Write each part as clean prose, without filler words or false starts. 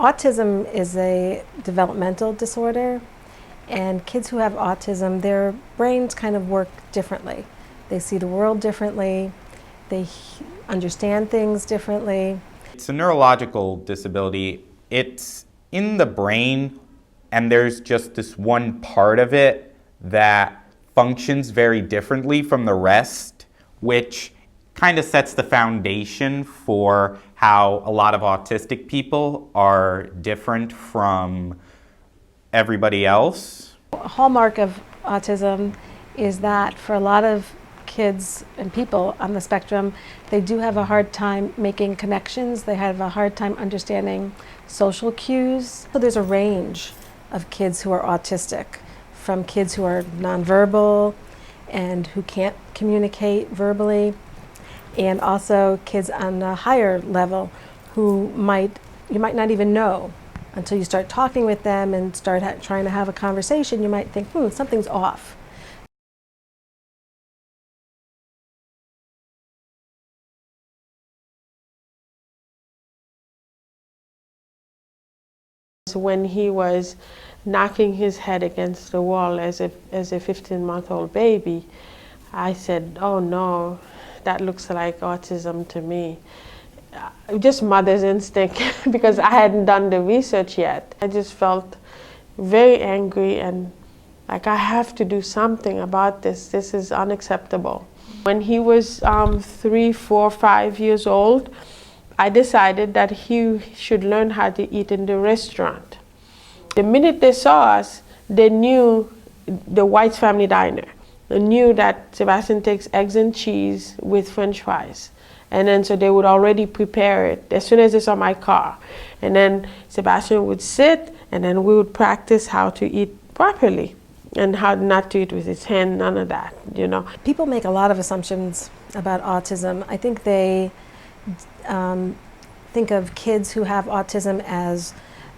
Autism is a developmental disorder, and kids who have autism, their brains kind of work differently. They see the world differently, they understand things differently. It's a neurological disability. It's in the brain, and there's just this one part of it that functions very differently from the rest, which kind of sets the foundation for how a lot of autistic people are different from everybody else. A hallmark of autism is that for a lot of kids and people on the spectrum, they do have a hard time making connections. They have a hard time understanding social cues. So there's a range of kids who are autistic, from kids who are nonverbal and who can't communicate verbally, and also kids on a higher level who you might not even know until you start talking with them and start trying to have a conversation. You might think, something's off. When he was knocking his head against the wall as a 15-month-old baby, I said, oh no, that looks like autism to me. Just mother's instinct, because I hadn't done the research yet. I just felt very angry and like I have to do something about this. This is unacceptable. When he was 3, 4, 5 years old, I decided that he should learn how to eat in the restaurant. The minute they saw us, they knew the White's Family Diner. They knew that Sebastian takes eggs and cheese with French fries. And then so they would already prepare it as soon as they saw my car. And then Sebastian would sit, and then we would practice how to eat properly and how not to eat with his hand, none of that, People make a lot of assumptions about autism. I think they think of kids who have autism as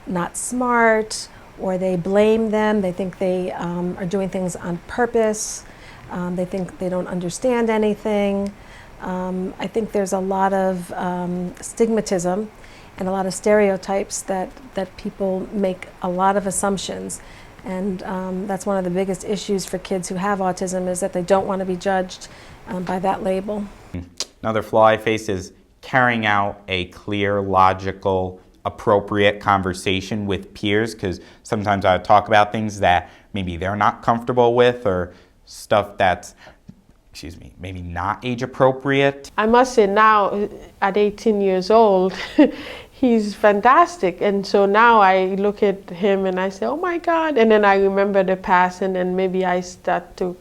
not smart, or they blame them. They think they are doing things on purpose. They think they don't understand anything. I think there's a lot of stigmatism and a lot of stereotypes that people make a lot of assumptions. And that's one of the biggest issues for kids who have autism, is that they don't want to be judged by that label. Another flaw I face is carrying out a clear, logical, appropriate conversation with peers, because sometimes I talk about things that maybe they're not comfortable with, or stuff that's, maybe not age appropriate. I must say now, at 18 years old, he's fantastic. And so now I look at him and I say, oh my God. And then I remember the past, and then maybe I start to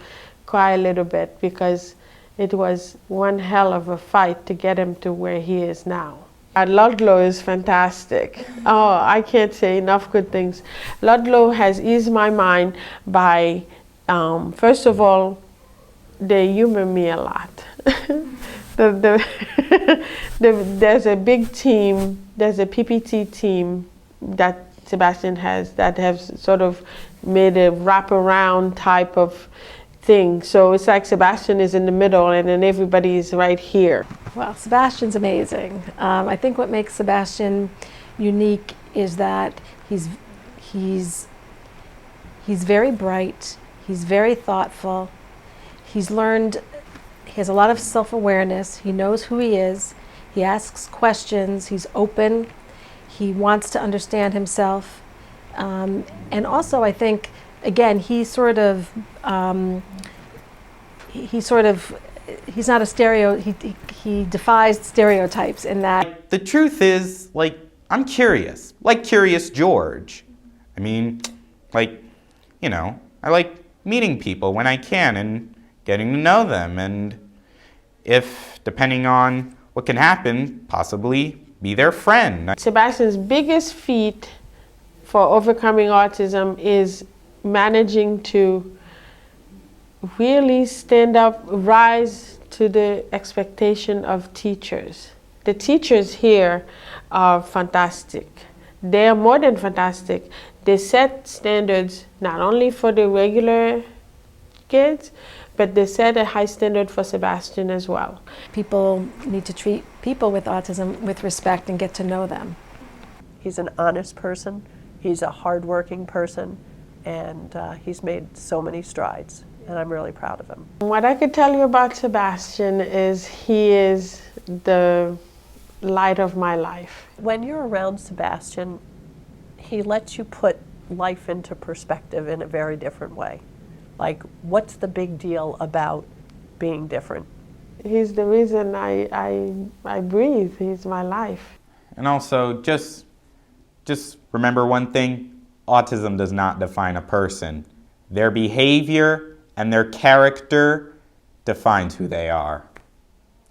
cry a little bit, because it was one hell of a fight to get him to where he is now. Ludlow is fantastic. Oh, I can't say enough good things. Ludlow has eased my mind by, first of all, they humor me a lot. There's a big team, there's a PPT team that Sebastian has that has sort of made a wraparound type of thing. So it's like Sebastian is in the middle and then everybody is right here. Well, Sebastian's amazing. I think what makes Sebastian unique is that he's very bright, he's very thoughtful, he has a lot of self-awareness, he knows who he is, he asks questions, he's open, he wants to understand himself. And also I think, again, he's not a stereo, he defies stereotypes in that. The truth is, I'm curious, like Curious George. I like meeting people when I can and getting to know them, and if, depending on what can happen, possibly be their friend. Sebastian's biggest feat for overcoming autism is managing to really stand up, rise to the expectation of teachers. The teachers here are fantastic. They are more than fantastic. They set standards not only for the regular kids, but they set a high standard for Sebastian as well. People need to treat people with autism with respect and get to know them. He's an honest person, he's a hardworking person, and he's made so many strides, and I'm really proud of him. What I could tell you about Sebastian is he is the light of my life. When you're around Sebastian, he lets you put life into perspective in a very different way. Like, what's the big deal about being different? He's the reason I breathe. He's my life. And also, just remember one thing, autism does not define a person. Their behavior and their character defines who they are.